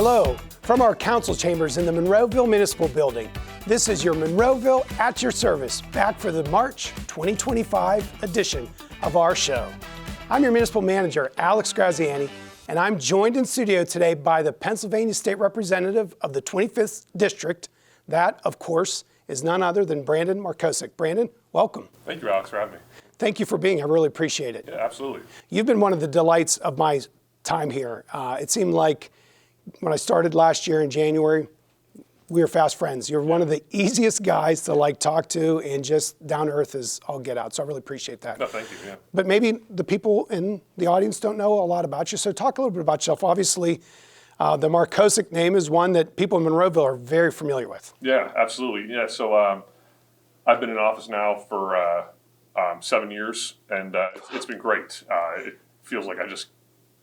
Hello, from our council chambers in the Monroeville Municipal Building. This is your Monroeville at your service, back for the March 2025 edition of our show. I'm your municipal manager, Alex Graziani, and I'm joined in studio today by the Pennsylvania State Representative of the 25th District. That, of course, is none other than Brandon Markosek. Brandon, welcome. Thank you, Alex, for having me. Thank you for being here. I really appreciate it. Yeah, absolutely. You've been one of the delights of my time here. It seemed like when I started last year in January, we were fast friends. You're one of the easiest guys to talk to, and just down to earth as all get out. So I really appreciate that. No, thank you. Yeah. But maybe the people in the audience don't know a lot about you. So talk a little bit about yourself. Obviously, the Markosek name is one that people in Monroeville are very familiar with. Yeah, absolutely. Yeah. So I've been in office now for 7 years, and it's been great. It feels like I just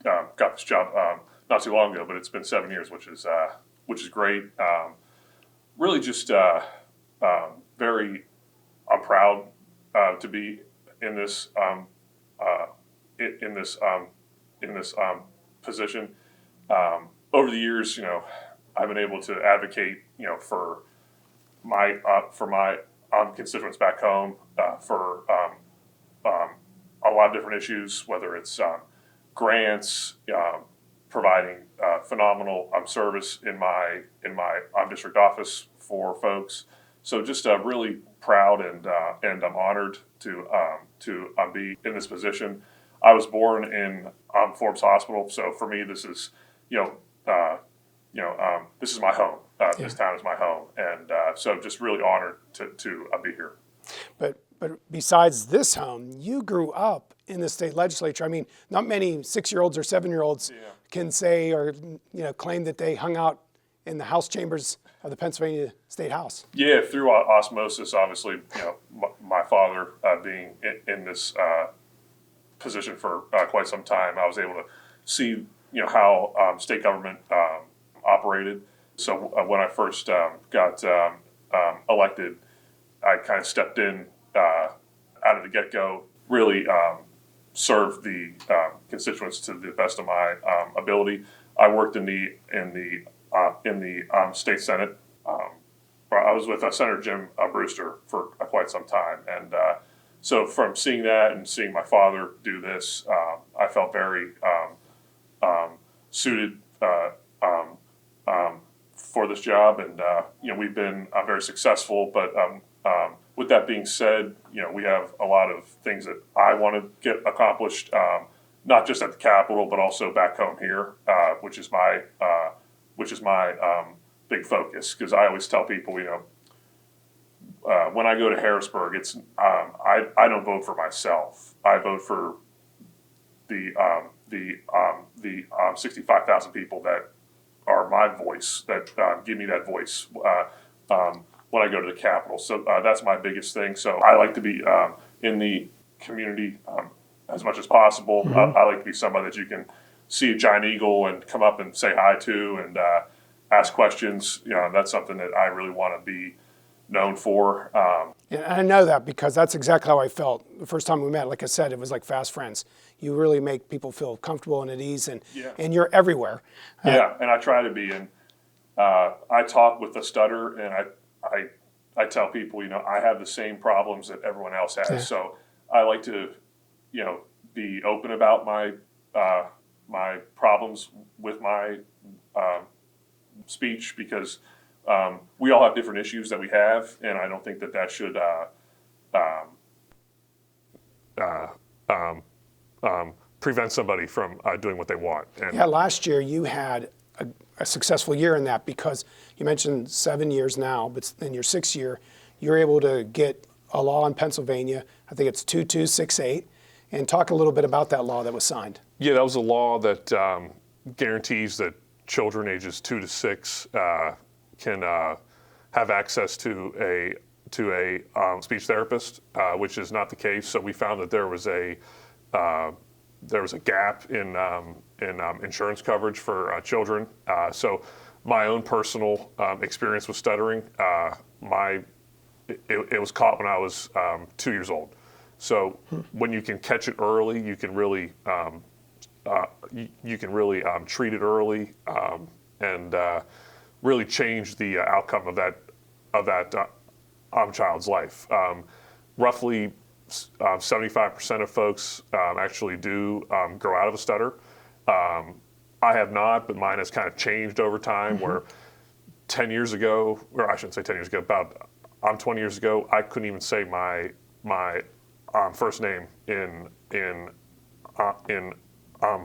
got this job not too long ago, but it's been 7 years, which is great. Really, just very. I'm proud to be in this position. Over the years, I've been able to advocate, for my constituents back home for a lot of different issues, whether it's grants, providing phenomenal service in my district office for folks. So just really proud and I'm honored to be in this position. I was born in Forbes Hospital, so for me this is this is my home. This town is my home, and so just really honored to be here. But besides this home, you grew up in the state legislature. I mean, not many 6-year-olds or 7-year-olds can say or claim that they hung out in the House chambers of the Pennsylvania State House. Yeah, through osmosis, obviously, my father being in this position for quite some time, I was able to see how state government operated. So when I first got elected, I kind of stepped in out of the get-go, really served the constituents to the best of my ability. I worked in the state senate. I was with Senator Jim Brewster for quite some time, and so from seeing that and seeing my father do this, I felt very suited for this job, and we've been very successful. But with that being said, we have a lot of things that I want to get accomplished, not just at the Capitol, but also back home here, which is my big focus. Because I always tell people, when I go to Harrisburg, it's I don't vote for myself. I vote for the 65,000 people that are my voice, that give me that voice when I go to the Capitol. So that's my biggest thing. So I like to be in the community as much as possible. Mm-hmm. I like to be somebody that you can see a giant eagle and come up and say hi to and ask questions. That's something that I really want to be known for. And I know that because that's exactly how I felt the first time we met. Like I said, it was like fast friends. You really make people feel comfortable and at ease, and you're everywhere. Yeah, and I try to be. And I talk with a stutter, and I tell people, I have the same problems that everyone else has. Yeah. So I like to, be open about my my problems with my speech, because we all have different issues that we have, and I don't think that should prevent somebody from doing what they want. And last year you had a successful year in that, because you mentioned 7 years now, but in your 6th year, you're able to get a law in Pennsylvania. I think it's 2268, and talk a little bit about that law that was signed. Yeah, that was a law that guarantees that children ages 2 to 6 can have access to a speech therapist, which is not the case. So we found that there was a gap in insurance coverage for children. So my own personal experience with stuttering, it was caught when I was 2 years old. So when you can catch it early, you can really treat it early and really change the outcome of that child's life. Roughly 75% of folks actually do grow out of a stutter. I have not, but mine has kind of changed over time. Where 10 years ago, or I shouldn't say 10 years ago, about 20 years ago, I couldn't even say my first name in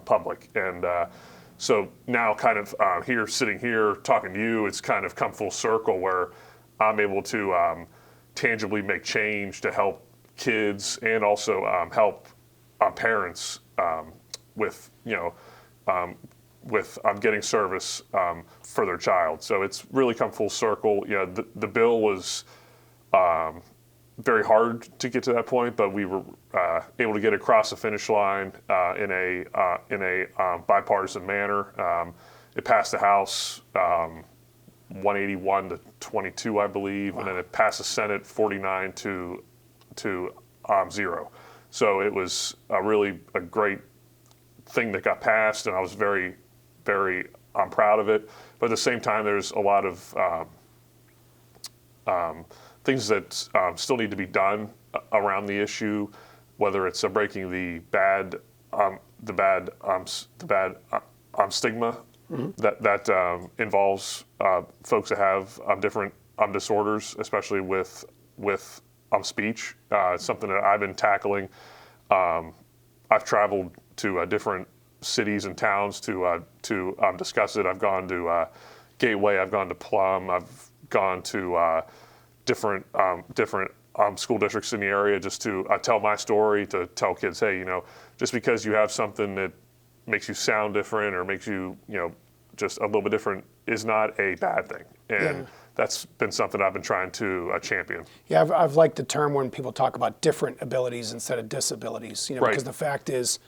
public, and so now kind of sitting here talking to you, it's kind of come full circle where I'm able to tangibly make change to help kids and also help parents with getting service for their child. So it's really come full circle. The bill was very hard to get to that point, but we were able to get across the finish line in a bipartisan manner. It passed the House 181 to 22, I believe, and then it passed the Senate 49 to 0. So it was really a great thing that got passed, and I was very, very proud of it. But at the same time, there's a lot of things that still need to be done around the issue, whether it's breaking the bad stigma that involves folks that have different disorders, especially with speech. It's something that I've been tackling. I've traveled to different cities and towns to discuss it. I've gone to Gateway. I've gone to Plum. I've gone to different school districts in the area just to tell my story, to tell kids, hey, just because you have something that makes you sound different or makes you, just a little bit different is not a bad thing. And that's been something I've been trying to champion. Yeah, I've liked the term when people talk about different abilities instead of disabilities, Right. Because the fact is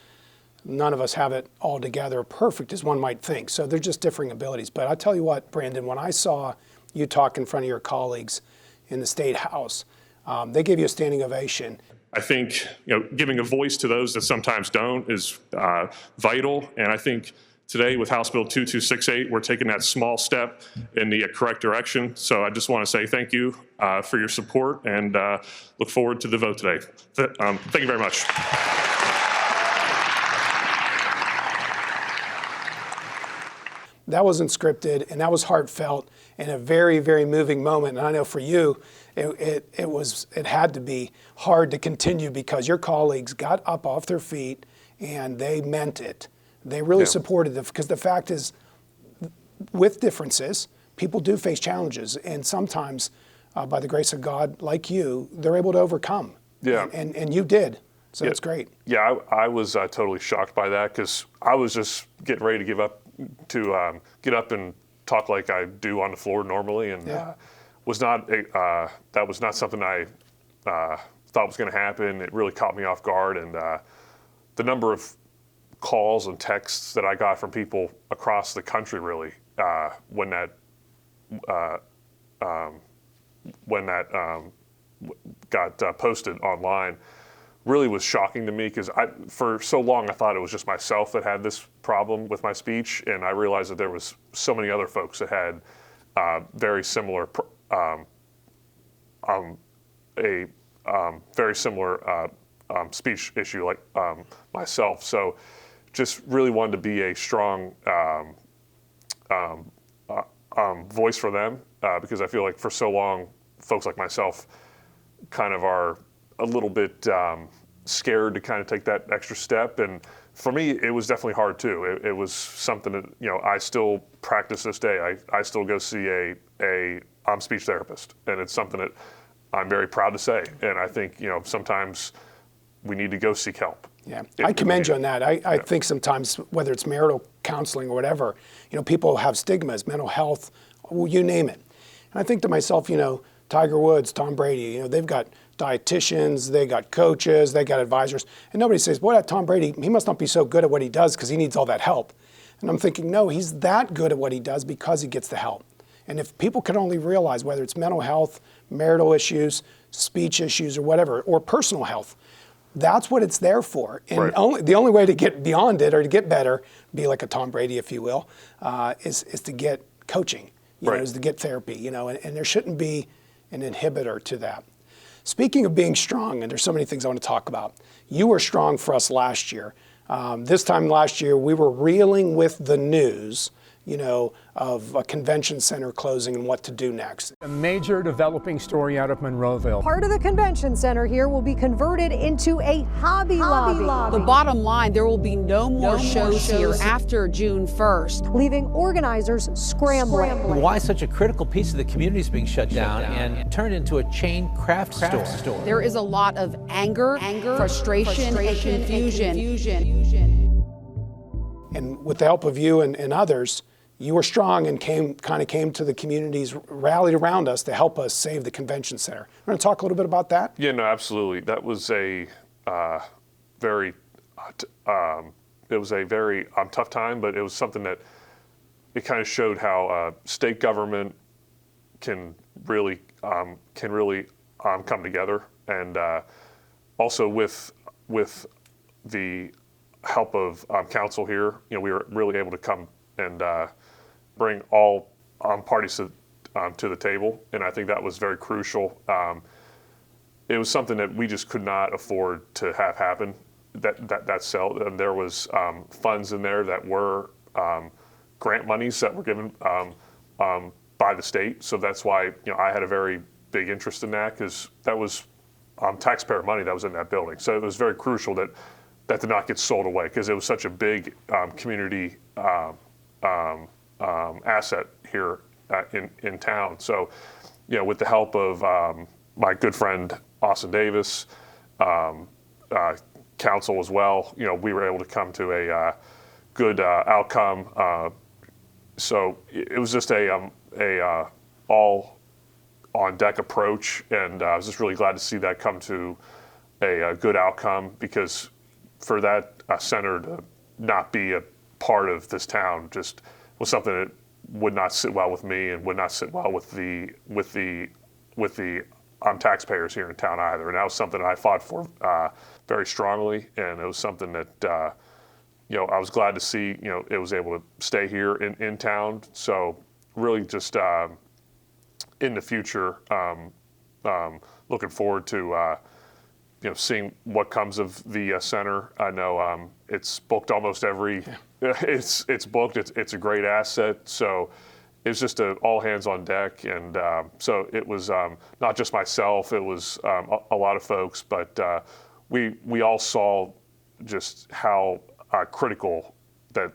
none of us have it all together perfect as one might think. So they're just differing abilities. But I'll tell you what, Brandon, when I saw you talk in front of your colleagues in the State House, they gave you a standing ovation. I think giving a voice to those that sometimes don't is vital, and I think today with House Bill 2268, we're taking that small step in the correct direction. So I just want to say thank you for your support, and look forward to the vote today. Thank you very much. That wasn't scripted, and that was heartfelt and a very, very moving moment. And I know for you, it had to be hard to continue because your colleagues got up off their feet and they meant it. They really supported it, because the fact is, with differences, people do face challenges, and sometimes, by the grace of God, like you, they're able to overcome. Yeah. And you did. So it's great. Yeah, I was totally shocked by that, because I was just getting ready to give up to get up and talk like I do on the floor normally, and that was not something I thought was going to happen. It really caught me off guard, and the number of calls and texts that I got from people across the country, really, when that got posted online, really was shocking to me, because for so long I thought it was just myself that had this problem with my speech, and I realized that there was so many other folks that had very similar speech issue like myself. So just really wanted to be a strong voice for them, because I feel like for so long folks like myself kind of are a little bit scared to kind of take that extra step. And for me, it was definitely hard too. It was something that, I still practice this day. I still go see a speech therapist, and it's something that I'm very proud to say. And I think, sometimes we need to go seek help. Yeah, I commend you on that. I think sometimes, whether it's marital counseling or whatever, people have stigmas, mental health, you name it. And I think to myself, Tiger Woods, Tom Brady, they've got dietitians, they got coaches, they got advisors, and nobody says, boy, that Tom Brady, he must not be so good at what he does because he needs all that help. And I'm thinking, no, he's that good at what he does because he gets the help. And if people could only realize, whether it's mental health, marital issues, speech issues, or whatever, or personal health, That's what it's there for. And Right. the only way to get beyond it or to get better, be like a Tom Brady, if you will, is to get coaching, Right. is to get therapy, and there shouldn't be an inhibitor to that. Speaking of being strong, and there's so many things I want to talk about, you were strong for us last year. This time last year, we were reeling with the news, of a convention center closing and what to do next. A major developing story out of Monroeville. Part of the convention center here will be converted into a Hobby Lobby. The bottom line, there will be no more shows here after June 1st. Leaving organizers scrambling. Why such a critical piece of the community is being shut down and turned into a chain craft store? There is a lot of anger, frustration, and confusion. And with the help of you and others, you were strong and came to the communities, rallied around us to help us save the convention center. We're going to talk a little bit about that? Yeah, no, absolutely. That was a very tough time, but it was something that it kind of showed how state government can really come together, and also with the help of council here, we were really able to come and bring all parties to the table, and I think that was very crucial. It was something that we just could not afford to have happen. That sell, and there was funds in there that were grant monies that were given by the state. So that's why I had a very big interest in that, because that was taxpayer money that was in that building. So it was very crucial that did not get sold away, because it was such a big community asset here in town. So, with the help of my good friend Austin Davis, council as well, we were able to come to a good outcome. So it was just a all on deck approach, and I was just really glad to see that come to a good outcome, because for that center to not be a part of this town just was something that would not sit well with me, and would not sit well with the taxpayers here in town either. And that was something that I fought for very strongly, and it was something that I was glad to see it was able to stay here in town. So really just in the future, looking forward to seeing what comes of the center. I know it's booked almost every. It's booked. It's a great asset. So it's just all hands on deck, and so it was not just myself. It was a lot of folks, but we all saw just how critical that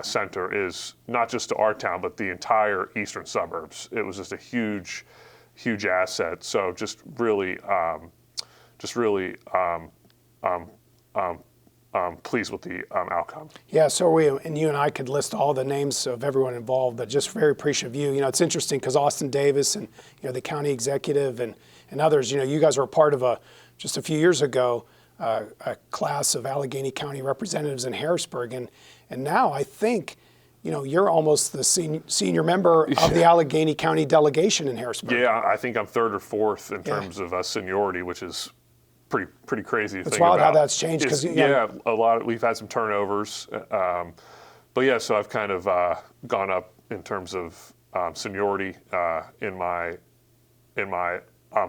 center is, not just to our town, but the entire eastern suburbs. It was just a huge asset. So just really pleased with the outcome. Yeah, so are we, and you and I could list all the names of everyone involved, but just very appreciative of you. It's interesting because Austin Davis and the county executive and others, you guys were a part of just a few years ago, a class of Allegheny County representatives in Harrisburg, and now I think you're almost the senior member of the Allegheny County delegation in Harrisburg. Yeah, I think I'm third or fourth in terms of seniority, which is pretty crazy to think about. It's wild how that's changed. A lot. We've had some turnovers, but yeah. So I've kind of gone up in terms of seniority in my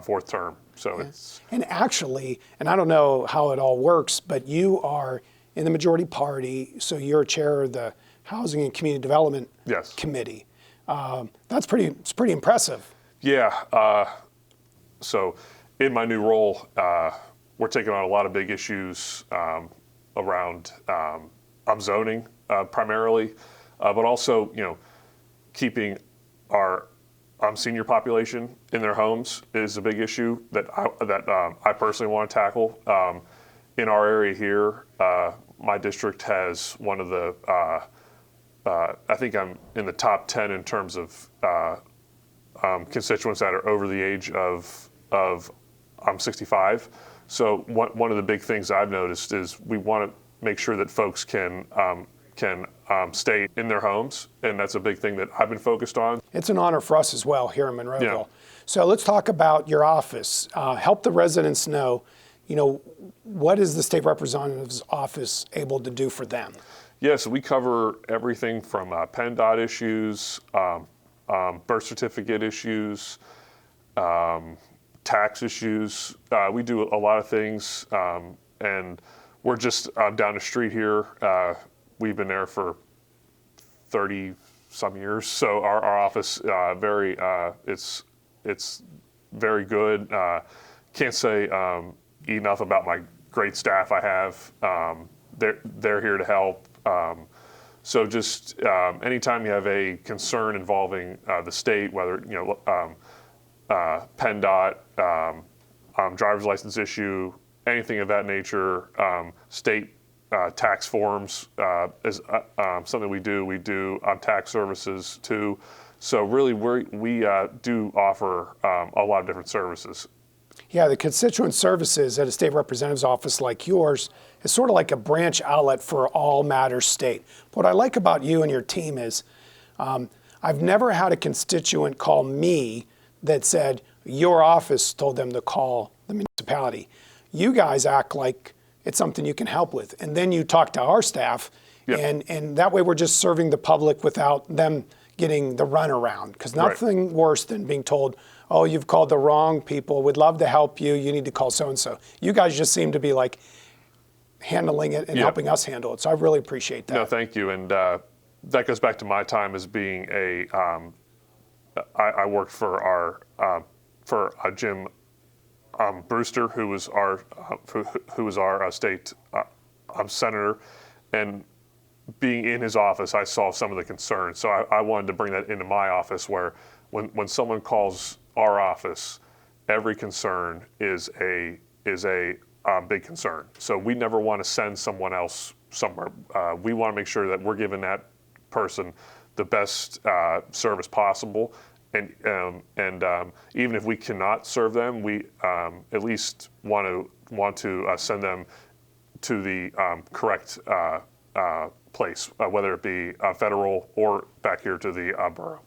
fourth term. So it's actually, and I don't know how it all works, but you are in the majority party, so you're chair of the Housing and Community Development Committee. It's pretty impressive. Yeah. So in my new role, we're taking on a lot of big issues around zoning primarily, but also keeping our senior population in their homes is a big issue that I personally want to tackle. In our area here, my district has one of the I think I'm in the top 10 in terms of constituents that are over the age of 65. So one of the big things I've noticed is we want to make sure that folks can stay in their homes, and that's a big thing that I've been focused on. It's an honor for us as well here in Monroeville. Yeah. So let's talk about your office. Help the residents know, what is the state representative's office able to do for them? Yeah, so we cover everything from PennDOT issues, birth certificate issues, tax issues. We do a lot of things, and we're just down the street here. We've been there for 30 some years, so our office it's very good. Can't say enough about my great staff I have. They're here to help. So just anytime you have a concern involving the state, whether PennDOT, driver's license issue, anything of that nature, state tax forms is something we do. We do tax services too. So really, we do offer a lot of different services. Yeah, the constituent services at a state representative's office like yours is sort of like a branch outlet for all matters state. What I like about you and your team is I've never had a constituent call me that said your office told them to call the municipality. You guys act like it's something you can help with. And then you talk to our staff, and that way we're just serving the public without them getting the runaround. Because nothing worse than being told, oh, you've called the wrong people, we'd love to help you, you need to call so-and-so. You guys just seem to be like handling it and helping us handle it. So I really appreciate that. No, thank you. And that goes back to my time as being I worked for Jim Brewster, who was our state senator, and being in his office, I saw some of the concerns. So I wanted to bring that into my office, where when someone calls our office, every concern is a big concern. So we never want to send someone else somewhere. We want to make sure that we're giving that person the best service possible. And even if we cannot serve them, we at least want to send them to the correct place, whether it be federal or back here to the borough.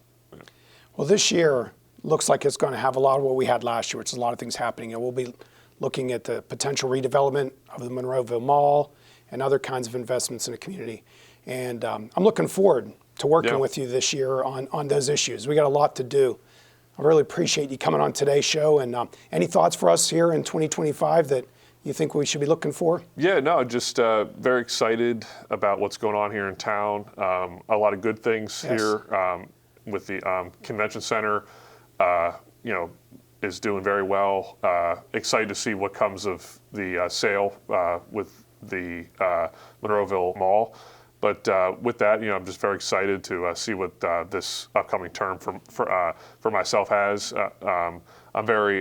Well, this year looks like it's going to have a lot of what we had last year, which is a lot of things happening. And we'll be looking at the potential redevelopment of the Monroeville Mall and other kinds of investments in the community. And I'm looking forward to working with you this year on those issues. We got a lot to do. I really appreciate you coming on today's show. And any thoughts for us here in 2025 that you think we should be looking for? Yeah, no, just very excited about what's going on here in town. A lot of good things here with the convention center. Is doing very well. Excited to see what comes of the sale with the Monroeville Mall. But with that, I'm just very excited to see what this upcoming term for myself has. I'm very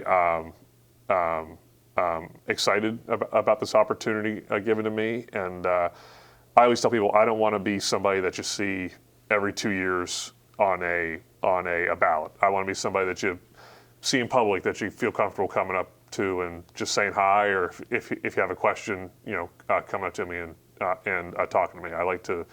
excited about this opportunity given to me, and I always tell people I don't want to be somebody that you see every 2 years on a ballot. I want to be somebody that you see in public that you feel comfortable coming up to and just saying hi, or if you have a question, coming up to me and talking to me. I like to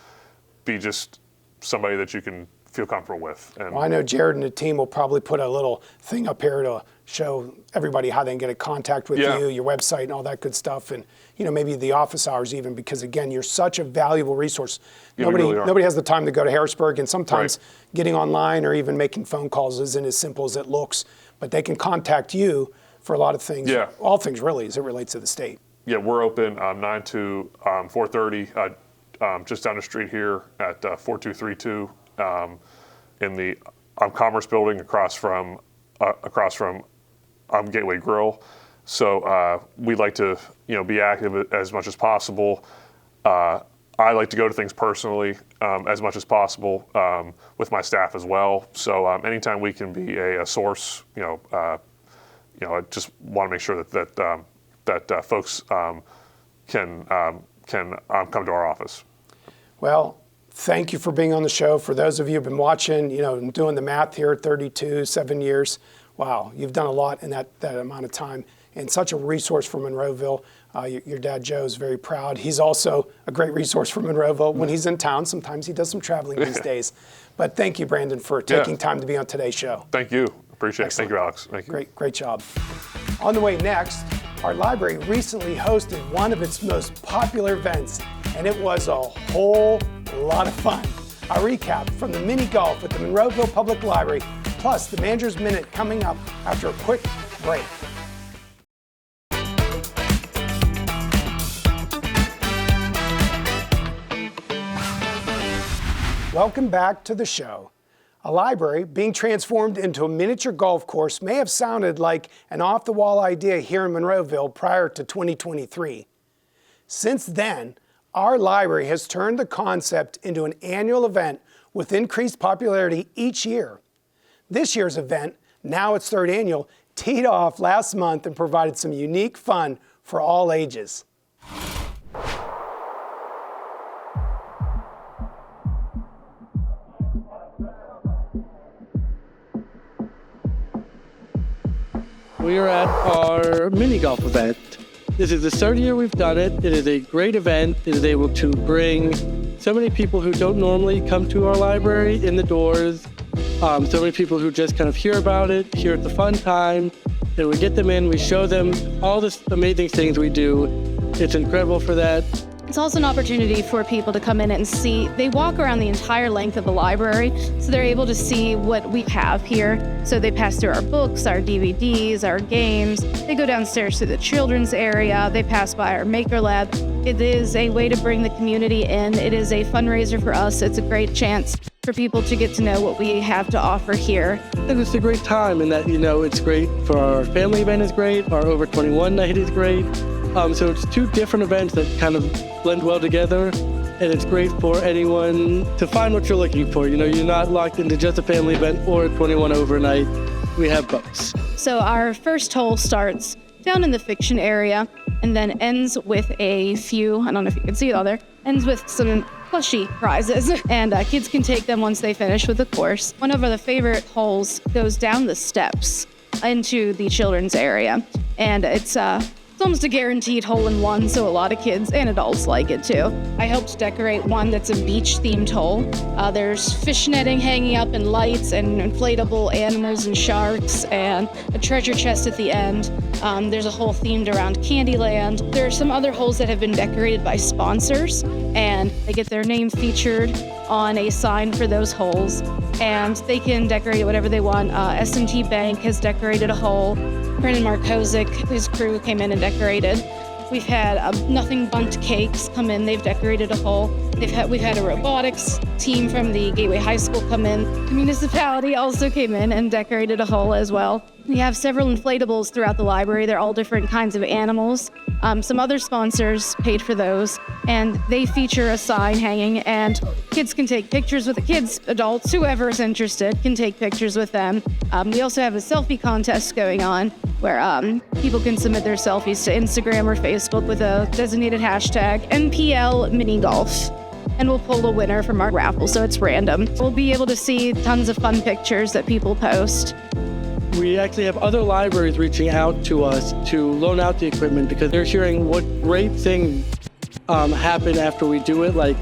be just somebody that you can feel comfortable with. And well, I know Jared and the team will probably put a little thing up here to show everybody how they can get in contact with you, your website and all that good stuff, and maybe the office hours even, because again, you're such a valuable resource. Nobody has the time to go to Harrisburg, and sometimes getting online or even making phone calls isn't as simple as it looks, but they can contact you for a lot of things, all things really, as it relates to the state. Yeah, we're open 9 to 4:30, just down the street here at 4232 in the Commerce Building across from Gateway Grill. So we'd like to be active as much as possible. I like to go to things personally as much as possible with my staff as well. So anytime we can be a source, I just want to make sure that folks can come to our office. Well, thank you for being on the show. For those of you who've been watching, doing the math here, 7 years. Wow, you've done a lot in that amount of time, and such a resource for Monroeville. Your dad, Joe, is very proud. He's also a great resource for Monroeville when he's in town. Sometimes he does some traveling these days. But thank you, Brandon, for taking time to be on today's show. Thank you. Appreciate it. Excellent. Thank you, Alex. Thank you. Great job. On the way next, Our library recently hosted one of its most popular events, and it was a whole lot of fun. A recap from the mini golf at the Monroeville Public Library, plus the Manager's Minute coming up after a quick break. Welcome back to the show. A library being transformed into a miniature golf course may have sounded like an off-the-wall idea here in Monroeville prior to 2023. Since then, our library has turned the concept into an annual event with increased popularity each year. This year's event, now its third annual, teed off last month and provided some unique fun for all ages. We are at our mini golf event. This is the third year we've done it. It is a great event. It is able to bring so many people who don't normally come to our library in the doors. So many people who just kind of hear about it, hear it's a fun time, and we get them in, we show them all the amazing things we do. It's incredible for that. It's also an opportunity for people to come in and see. They walk around the entire length of the library, so they're able to see what we have here. So they pass through our books, our DVDs, our games. They go downstairs to the children's area. They pass by our Maker Lab. It is a way to bring the community in. It is a fundraiser for us. It's a great chance for people to get to know what we have to offer here. And it's a great time in that, it's great for our family event is great, our over 21 night is great. So it's two different events that kind of blend well together, and it's great for anyone to find what you're looking for. You're not locked into just a family event or a 21 overnight. We have both. So our first hole starts down in the fiction area and then ends with a few, I don't know if you can see it all there, ends with some plushie prizes, and kids can take them once they finish with the course. One of our favorite holes goes down the steps into the children's area, and it's almost a guaranteed hole-in-one, so a lot of kids and adults like it too. I helped decorate one that's a beach-themed hole. There's fish netting hanging up and lights and inflatable animals and sharks and a treasure chest at the end. There's a hole themed around Candyland. There are some other holes that have been decorated by sponsors, and they get their name featured on a sign for those holes, and they can decorate whatever they want. S&T Bank has decorated a hole. Brandon Markosek, his crew came in and decorated. We've had Nothing Bunt Cakes come in. They've decorated a hole. We've had a robotics team from the Gateway High School come in. The municipality also came in and decorated a hole as well. We have several inflatables throughout the library. They're all different kinds of animals. Some other sponsors paid for those, and they feature a sign hanging, and kids can take pictures with the kids, adults, whoever's interested can take pictures with them. We also have a selfie contest going on where people can submit their selfies to Instagram or Facebook with a designated hashtag MPL Mini Golf. And we'll pull a winner from our raffle, so it's random. We'll be able to see tons of fun pictures that people post. We actually have other libraries reaching out to us to loan out the equipment because they're hearing what great things happen after we do it, like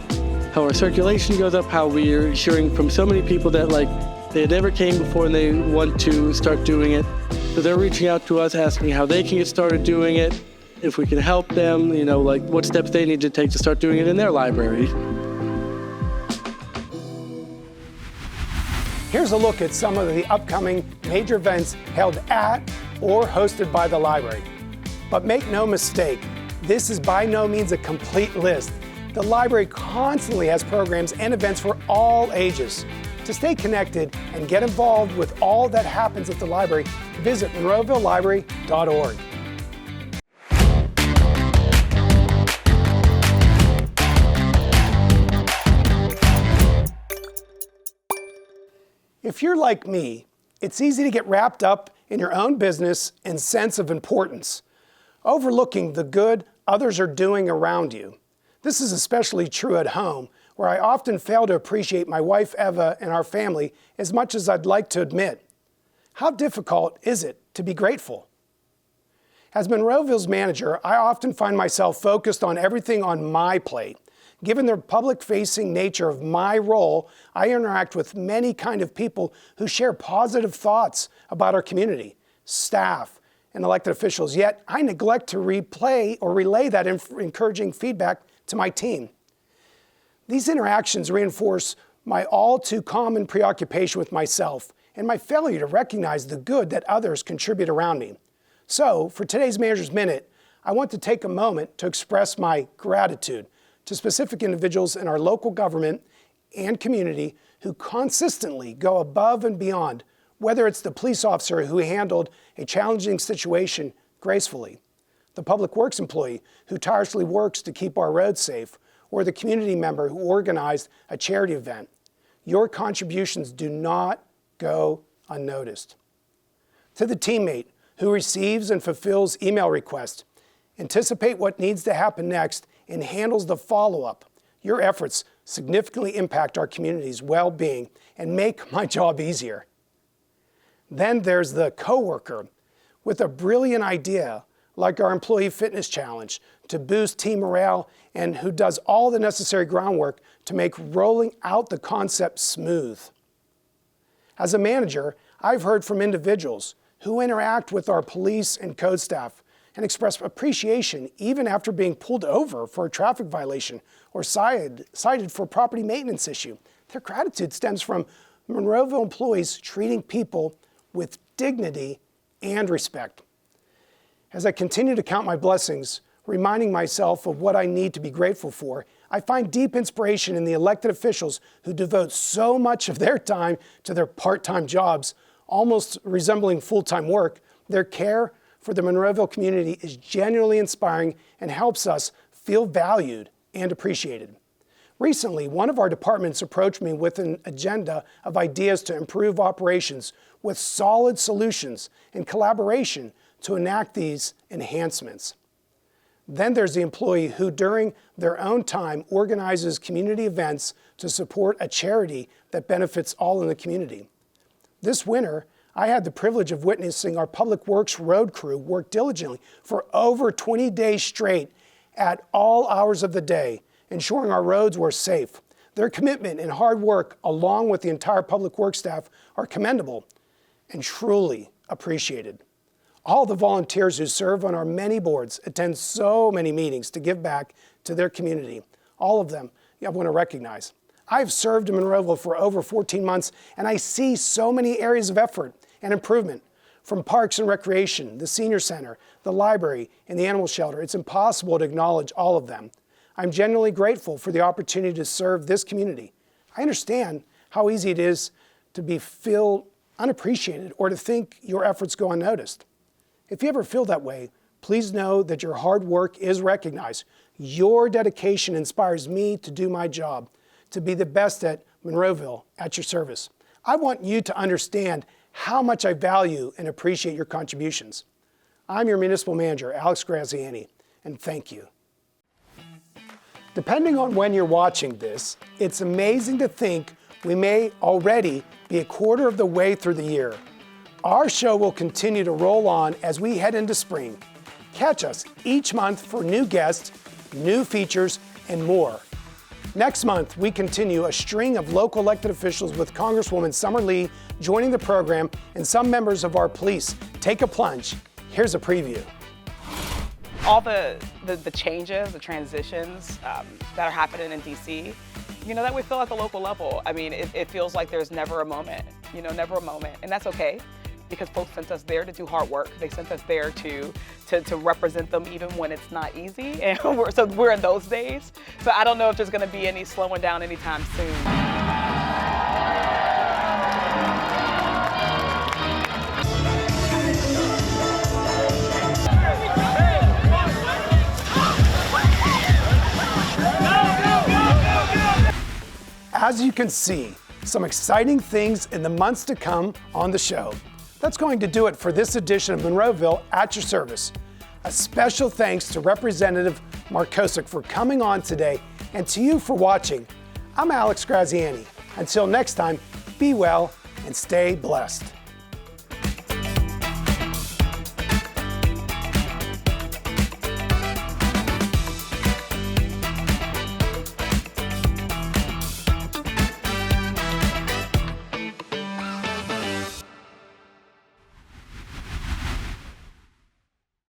how our circulation goes up, how we're hearing from so many people that they never came before and they want to start doing it. So they're reaching out to us asking how they can get started doing it, if we can help them, what steps they need to take to start doing it in their library. Here's a look at some of the upcoming major events held at or hosted by the library. But make no mistake, this is by no means a complete list. The library constantly has programs and events for all ages. To stay connected and get involved with all that happens at the library, visit monroevillelibrary.org. If you're like me, it's easy to get wrapped up in your own business and sense of importance, overlooking the good others are doing around you. This is especially true at home, where I often fail to appreciate my wife Eva and our family as much as I'd like to admit. How difficult is it to be grateful? As Monroeville's manager, I often find myself focused on everything on my plate. Given the public-facing nature of my role, I interact with many kind of people who share positive thoughts about our community, staff, and elected officials, yet I neglect to relay that encouraging feedback to my team. These interactions reinforce my all too common preoccupation with myself and my failure to recognize the good that others contribute around me. So, for today's Manager's Minute, I want to take a moment to express my gratitude to specific individuals in our local government and community who consistently go above and beyond, whether it's the police officer who handled a challenging situation gracefully, the public works employee who tirelessly works to keep our roads safe, or the community member who organized a charity event. Your contributions do not go unnoticed. To the teammate who receives and fulfills email requests, anticipate what needs to happen next, and handles the follow-up, your efforts significantly impact our community's well-being and make my job easier. Then there's the coworker with a brilliant idea like our Employee Fitness Challenge to boost team morale and who does all the necessary groundwork to make rolling out the concept smooth. As a manager, I've heard from individuals who interact with our police and code staff and express appreciation even after being pulled over for a traffic violation or cited for a property maintenance issue. Their gratitude stems from Monroeville employees treating people with dignity and respect. As I continue to count my blessings, reminding myself of what I need to be grateful for, I find deep inspiration in the elected officials who devote so much of their time to their part-time jobs, almost resembling full-time work. Their care for the Monroeville community is genuinely inspiring and helps us feel valued and appreciated. Recently, one of our departments approached me with an agenda of ideas to improve operations with solid solutions and collaboration to enact these enhancements. Then there's the employee who, during their own time, organizes community events to support a charity that benefits all in the community. This winter, I had the privilege of witnessing our Public Works road crew work diligently for over 20 days straight at all hours of the day, ensuring our roads were safe. Their commitment and hard work, along with the entire Public Works staff, are commendable and truly appreciated. All the volunteers who serve on our many boards attend so many meetings to give back to their community. All of them I want to recognize. I've served in Monroeville for over 14 months, and I see so many areas of effort and improvement, from parks and recreation, the senior center, the library, and the animal shelter. It's impossible to acknowledge all of them. I'm genuinely grateful for the opportunity to serve this community. I understand how easy it is to feel unappreciated or to think your efforts go unnoticed. If you ever feel that way, please know that your hard work is recognized. Your dedication inspires me to do my job, to be the best at Monroeville at your service. I want you to understand how much I value and appreciate your contributions. I'm your municipal manager, Alex Graziani, and thank you. Depending on when you're watching this, it's amazing to think we may already be a quarter of the way through the year. Our show will continue to roll on as we head into spring. Catch us each month for new guests, new features, and more. Next month, we continue a string of local elected officials with Congresswoman Summer Lee joining the program and some members of our police take a plunge. Here's a preview. All the changes, the transitions that are happening in DC, that we feel at the local level. I mean, it feels like there's never a moment, never a moment. And that's okay, because folks sent us there to do hard work. They sent us there to represent them even when it's not easy. And we're in those days. So I don't know if there's gonna be any slowing down anytime soon. As you can see, some exciting things in the months to come on the show. That's going to do it for this edition of Monroeville at your service. A special thanks to Representative Markosek for coming on today, and to you for watching. I'm Alex Graziani. Until next time, be well and stay blessed.